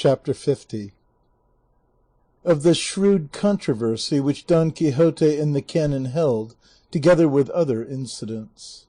Chapter 50. Of the shrewd controversy which Don Quixote and the canon held, together with other incidents.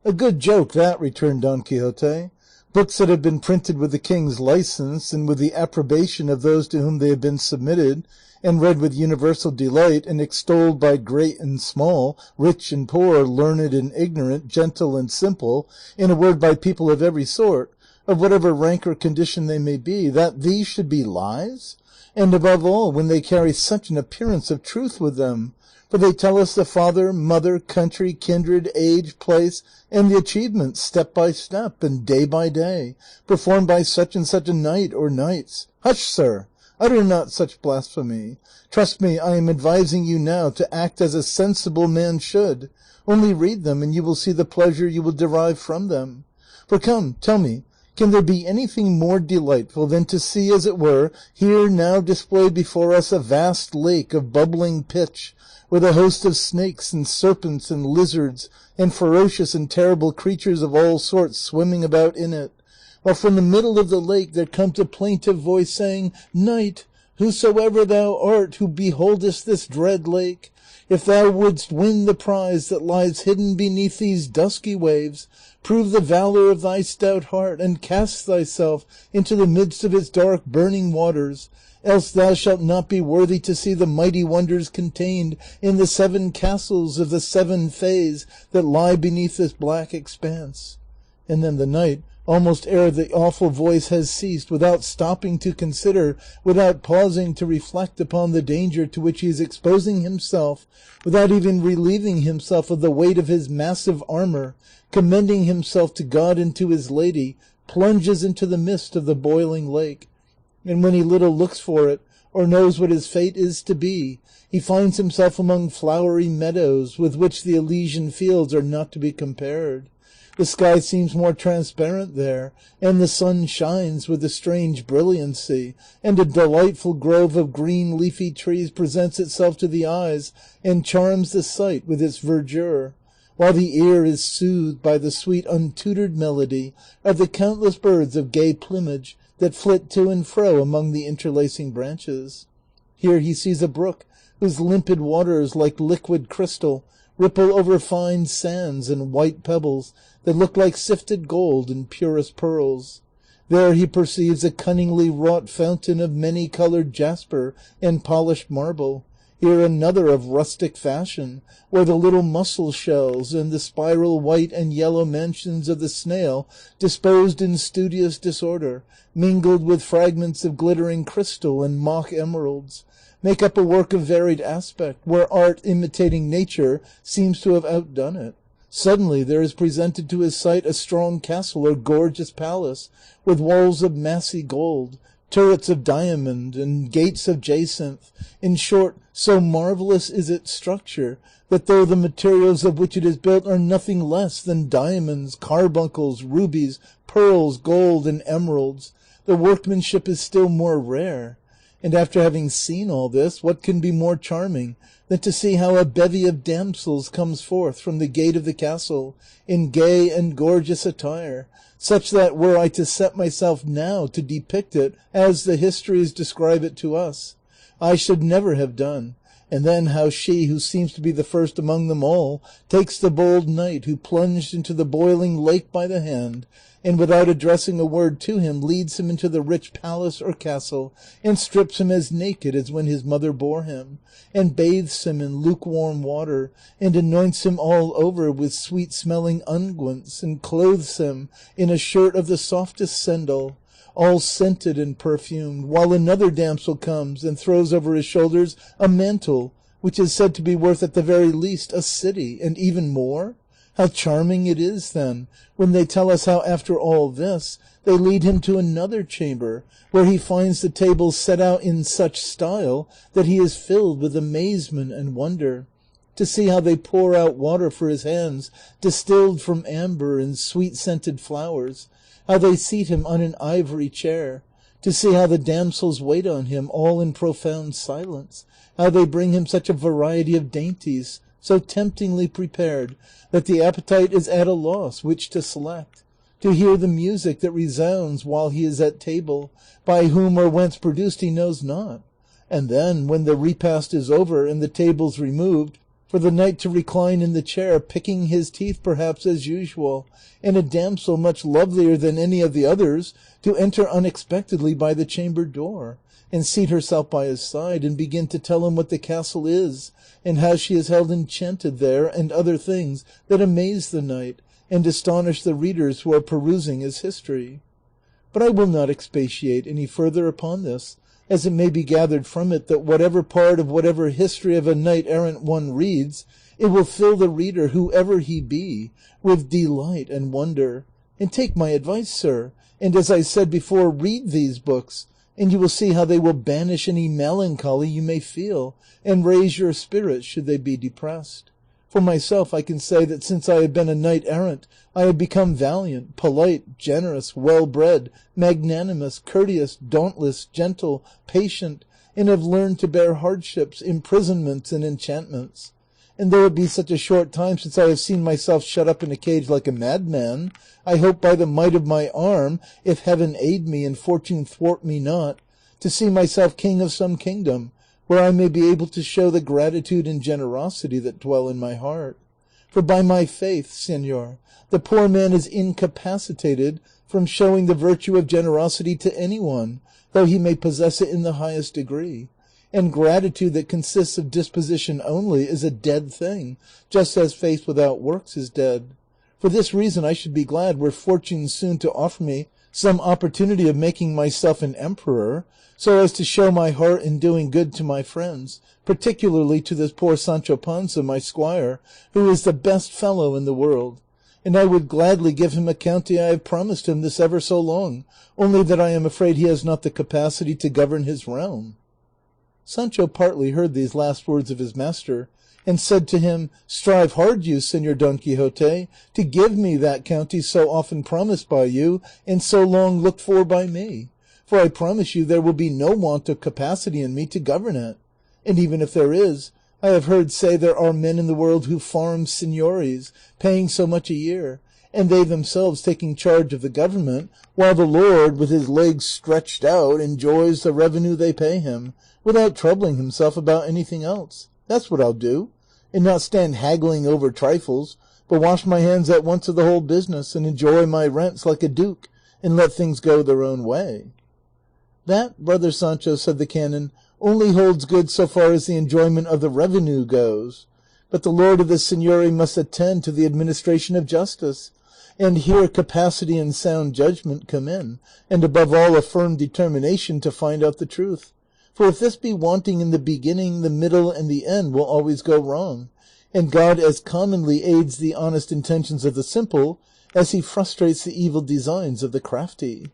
A good joke that, returned Don Quixote. Books that have been printed with the king's license, and with the approbation of those to whom they have been submitted, and read with universal delight, and extolled by great and small, rich and poor, learned and ignorant, gentle and simple, in a word, by people of every sort, of whatever rank or condition they may be, that these should be lies? And above all, when they carry such an appearance of truth with them, for they tell us the father, mother, country, kindred, age, place, and the achievements step by step and day by day, performed by such and such a knight or knights. Hush, sir! Utter not such blasphemy. Trust me, I am advising you now to act as a sensible man should. Only read them, and you will see the pleasure you will derive from them. For come, tell me, can there be anything more delightful than to see, as it were, here now displayed before us a vast lake of bubbling pitch, with a host of snakes and serpents and lizards and ferocious and terrible creatures of all sorts swimming about in it, while from the middle of the lake there comes a plaintive voice saying, "Knight, whosoever thou art who beholdest this dread lake, if thou wouldst win the prize that lies hidden beneath these dusky waves, prove the valor of thy stout heart, and cast thyself into the midst of its dark burning waters, else thou shalt not be worthy to see the mighty wonders contained in the 7 castles of the 7 fays that lie beneath this black expanse." And then the knight, almost ere the awful voice has ceased, without stopping to consider, without pausing to reflect upon the danger to which he is exposing himself, without even relieving himself of the weight of his massive armor, commending himself to God and to his lady, plunges into the mist of the boiling lake. And when he little looks for it, or knows what his fate is to be, he finds himself among flowery meadows with which the Elysian fields are not to be compared. The sky seems more transparent there, and the sun shines with a strange brilliancy, and a delightful grove of green leafy trees presents itself to the eyes and charms the sight with its verdure, while the ear is soothed by the sweet untutored melody of the countless birds of gay plumage that flit to and fro among the interlacing branches. Here he sees a brook whose limpid waters, like liquid crystal, ripple over fine sands and white pebbles that look like sifted gold and purest pearls. There he perceives a cunningly wrought fountain of many-colored jasper and polished marble, here another of rustic fashion, where the little mussel shells and the spiral white and yellow mansions of the snail, disposed in studious disorder, mingled with fragments of glittering crystal and mock emeralds, make up a work of varied aspect, where art imitating nature seems to have outdone it. Suddenly there is presented to his sight a strong castle or gorgeous palace, with walls of massy gold, turrets of diamond, and gates of jacinth. In short, so marvellous is its structure, that though the materials of which it is built are nothing less than diamonds, carbuncles, rubies, pearls, gold, and emeralds, the workmanship is still more rare. And after having seen all this, what can be more charming than to see how a bevy of damsels comes forth from the gate of the castle in gay and gorgeous attire, such that were I to set myself now to depict it as the histories describe it to us, I should never have done, and then how she, who seems to be the first among them all, takes the bold knight who plunged into the boiling lake by the hand, and without addressing a word to him leads him into the rich palace or castle, and strips him as naked as when his mother bore him, and bathes him in lukewarm water, and anoints him all over with sweet-smelling unguents, and clothes him in a shirt of the softest sendal, all scented and perfumed, while another damsel comes and throws over his shoulders a mantle, which is said to be worth at the very least a city, and even more? How charming it is, then, when they tell us how after all this they lead him to another chamber, where he finds the table set out in such style that he is filled with amazement and wonder, to see how they pour out water for his hands distilled from amber and sweet-scented flowers, how they seat him on an ivory chair, to see how the damsels wait on him all in profound silence, how they bring him such a variety of dainties, so temptingly prepared that the appetite is at a loss which to select, to hear the music that resounds while he is at table, by whom or whence produced he knows not, and then, when the repast is over and the tables removed, for the knight to recline in the chair, picking his teeth perhaps as usual, and a damsel much lovelier than any of the others to enter unexpectedly by the chamber door, and seat herself by his side, and begin to tell him what the castle is, and how she is held enchanted there, and other things that amaze the knight, and astonish the readers who are perusing his history. But I will not expatiate any further upon this, as it may be gathered from it that whatever part of whatever history of a knight-errant one reads, it will fill the reader, whoever he be, with delight and wonder. And take my advice, sir, and as I said before, read these books, and you will see how they will banish any melancholy you may feel, and raise your spirits should they be depressed. For myself I can say that since I have been a knight-errant, I have become valiant, polite, generous, well-bred, magnanimous, courteous, dauntless, gentle, patient, and have learned to bear hardships, imprisonments, and enchantments. And though it be such a short time since I have seen myself shut up in a cage like a madman, I hope by the might of my arm, if heaven aid me and fortune thwart me not, to see myself king of some kingdom, where I may be able to show the gratitude and generosity that dwell in my heart. For by my faith, señor, the poor man is incapacitated from showing the virtue of generosity to any one, though he may possess it in the highest degree. And gratitude that consists of disposition only is a dead thing, just as faith without works is dead. For this reason I should be glad were fortune soon to offer me some opportunity of making myself an emperor, so as to show my heart in doing good to my friends, particularly to this poor Sancho Panza, my squire, who is the best fellow in the world. And I would gladly give him a county I have promised him this ever so long, only that I am afraid he has not the capacity to govern his realm. Sancho partly heard these last words of his master, and said to him, "Strive hard you, Señor Don Quixote, to give me that county so often promised by you, and so long looked for by me. For I promise you there will be no want of capacity in me to govern it. And even if there is, I have heard say there are men in the world who farm signories, paying so much a year, and they themselves taking charge of the government, while the lord, with his legs stretched out, enjoys the revenue they pay him, without troubling himself about anything else. That's what I'll do, and not stand haggling over trifles, but wash my hands at once of the whole business, and enjoy my rents like a duke, and let things go their own way." "That, brother Sancho," said the canon, "only holds good so far as the enjoyment of the revenue goes. But the lord of the seigniory must attend to the administration of justice, and here capacity and sound judgment come in, and above all a firm determination to find out the truth. For if this be wanting in the beginning, the middle, and the end will always go wrong, and God as commonly aids the honest intentions of the simple as he frustrates the evil designs of the crafty."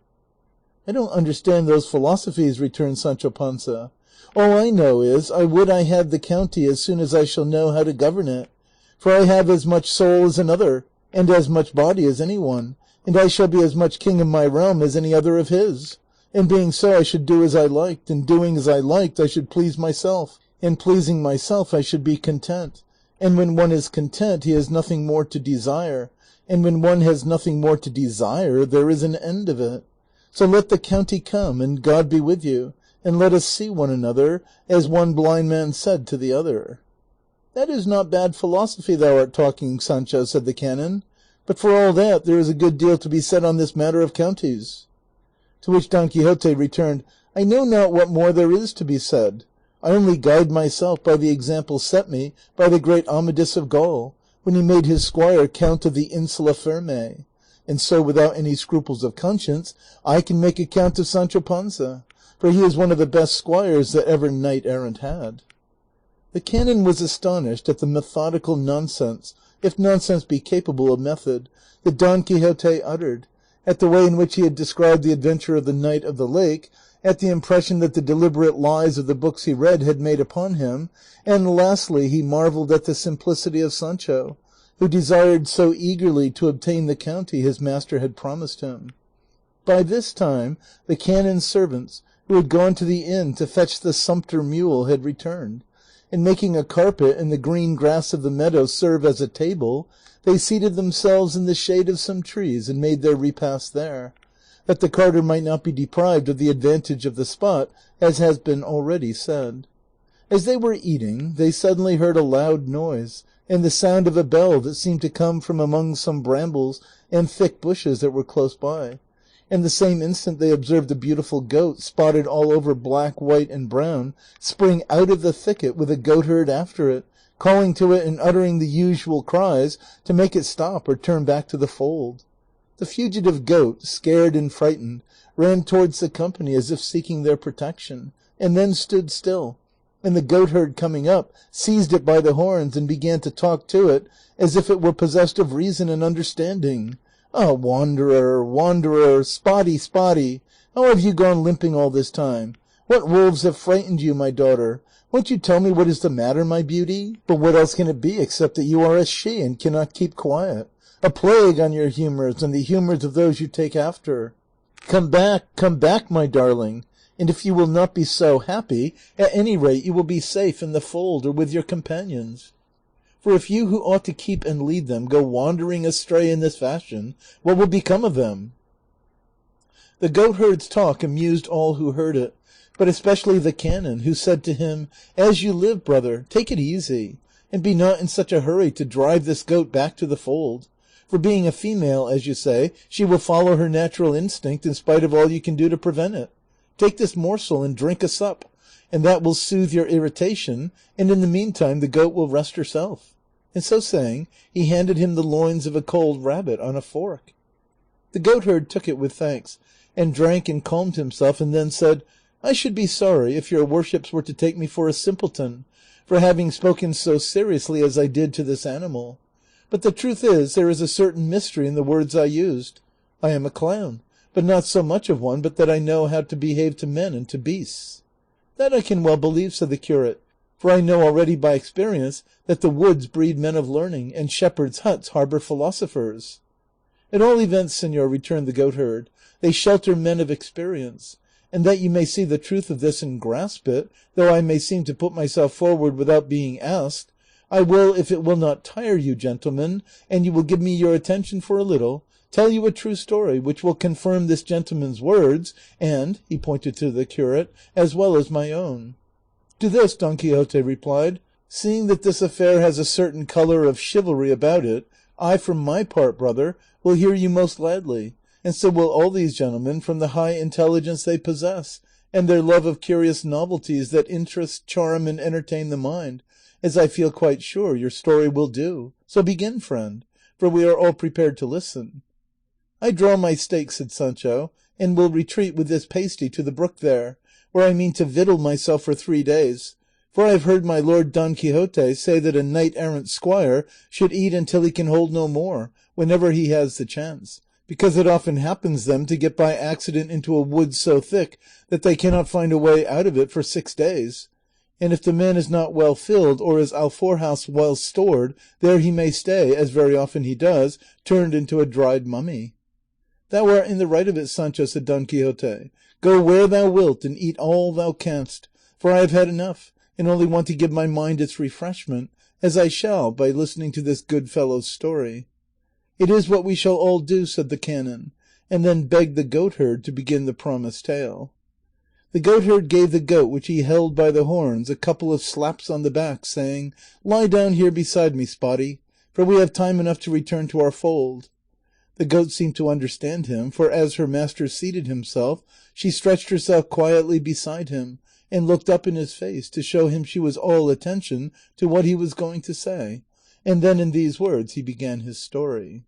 "I don't understand those philosophies," returned Sancho Panza. "All I know is, I would I had the county as soon as I shall know how to govern it. For I have as much soul as another, and as much body as any one, and I shall be as much king of my realm as any other of his. And being so, I should do as I liked, and doing as I liked, I should please myself, and pleasing myself, I should be content. And when one is content, he has nothing more to desire, and when one has nothing more to desire, there is an end of it. So let the county come, and God be with you, and let us see one another, as one blind man said to the other." "That is not bad philosophy thou art talking, Sancho," said the canon, "but for all that there is a good deal to be said on this matter of counties." To which Don Quixote returned, "I know not what more there is to be said. I only guide myself by the example set me by the great Amadis of Gaul, when he made his squire Count of the Insula Firme, and so without any scruples of conscience I can make a count of Sancho Panza, for he is one of the best squires that ever knight-errant had." The canon was astonished at the methodical nonsense, if nonsense be capable of method, that Don Quixote uttered, at the way in which he had described the adventure of the Knight of the Lake, at the impression that the deliberate lies of the books he read had made upon him, and lastly he marvelled at the simplicity of Sancho, who desired so eagerly to obtain the county his master had promised him. By this time the canon's servants, who had gone to the inn to fetch the sumpter mule, had returned, and making a carpet and the green grass of the meadow serve as a table, they seated themselves in the shade of some trees and made their repast there, that the carter might not be deprived of the advantage of the spot, as has been already said. As they were eating, they suddenly heard a loud noise, and the sound of a bell that seemed to come from among some brambles and thick bushes that were close by. And the same instant they observed a beautiful goat, spotted all over black, white, and brown, spring out of the thicket with a goatherd after it, calling to it and uttering the usual cries to make it stop or turn back to the fold. The fugitive goat, scared and frightened, ran towards the company as if seeking their protection, and then stood still, and the goatherd coming up seized it by the horns and began to talk to it as if it were possessed of reason and understanding. "Ah, wanderer, wanderer, spotty, spotty, how have you gone limping all this time? What wolves have frightened you, my daughter? Won't you tell me what is the matter, my beauty? But what else can it be except that you are a she and cannot keep quiet? A plague on your humors and the humors of those you take after. Come back, my darling, and if you will not be so happy, at any rate you will be safe in the fold or with your companions. For if you who ought to keep and lead them go wandering astray in this fashion, what will become of them?" The goatherd's talk amused all who heard it, but especially the canon, who said to him, "As you live, brother, take it easy, and be not in such a hurry to drive this goat back to the fold. For being a female, as you say, she will follow her natural instinct in spite of all you can do to prevent it. Take this morsel and drink a sup, and that will soothe your irritation, and in the meantime the goat will rest herself." And so saying, he handed him the loins of a cold rabbit on a fork. The goatherd took it with thanks, and drank and calmed himself, and then said, "I should be sorry if your worships were to take me for a simpleton, for having spoken so seriously as I did to this animal. But the truth is, there is a certain mystery in the words I used. I am a clown, but not so much of one but that I know how to behave to men and to beasts." "That I can well believe," said the curate, "for I know already by experience that the woods breed men of learning, and shepherds' huts harbor philosophers." "At all events, señor," returned the goatherd, "they shelter men of experience, and that you may see the truth of this and grasp it, though I may seem to put myself forward without being asked, I will, if it will not tire you, gentlemen, and you will give me your attention for a little, tell you a true story which will confirm this gentleman's words, and," he pointed to the curate, "as well as my own." To this Don Quixote replied, "Seeing that this affair has a certain color of chivalry about it, I, for my part, brother, will hear you most gladly, and so will all these gentlemen from the high intelligence they possess, and their love of curious novelties that interest, charm, and entertain the mind, as I feel quite sure your story will do. So begin, friend, for we are all prepared to listen." "I draw my stake," said Sancho, "and will retreat with this pasty to the brook there, where I mean to victual myself for 3 days, for I have heard my lord Don Quixote say that a knight-errant squire should eat until he can hold no more, whenever he has the chance, because it often happens them to get by accident into a wood so thick that they cannot find a way out of it for 6 days, and if the man is not well filled or his alforjas well stored, there he may stay, as very often he does, turned into a dried mummy." "Thou art in the right of it, Sancho," said Don Quixote. "Go where thou wilt and eat all thou canst, for I have had enough, and only want to give my mind its refreshment, as I shall by listening to this good fellow's story." "It is what we shall all do," said the canon, and then begged the goatherd to begin the promised tale. The goatherd gave the goat which he held by the horns a couple of slaps on the back, saying, "Lie down here beside me, Spotty, for we have time enough to return to our fold." The goat seemed to understand him, for as her master seated himself, she stretched herself quietly beside him, and looked up in his face to show him she was all attention to what he was going to say, and then in these words he began his story.